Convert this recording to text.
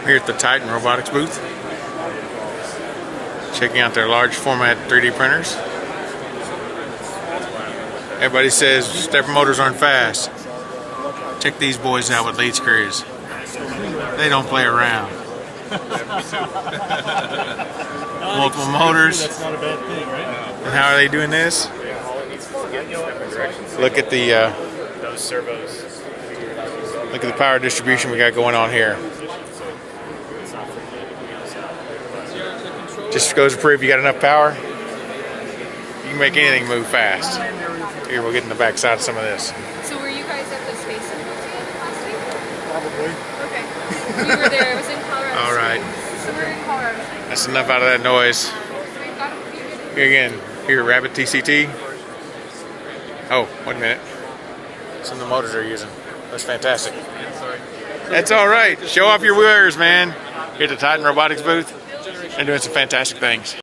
Here at the Titan Robotics booth, checking out their large format 3D printers. Everybody says stepper motors aren't fast. Check these boys out with lead screws. They don't play around. Multiple motors. That's not a bad thing, right? And how are they doing this? Look at the Those servos. look at the power distribution we got going on here. Just goes to prove you got enough power, you can make anything move fast. Here, we'll get in the back side of some of this. So were you guys at the Space Symposium last week? Probably. Okay. We were there. It was in Colorado. All right. So we're in Colorado. That's enough out of that noise. We've got a few. Here again, here at Rapid+TCT. Oh, wait a minute. Some of the motors they're using. That's fantastic. That's all right. Show off your wares, man. Here at the Titan Robotics booth. They're doing some fantastic things.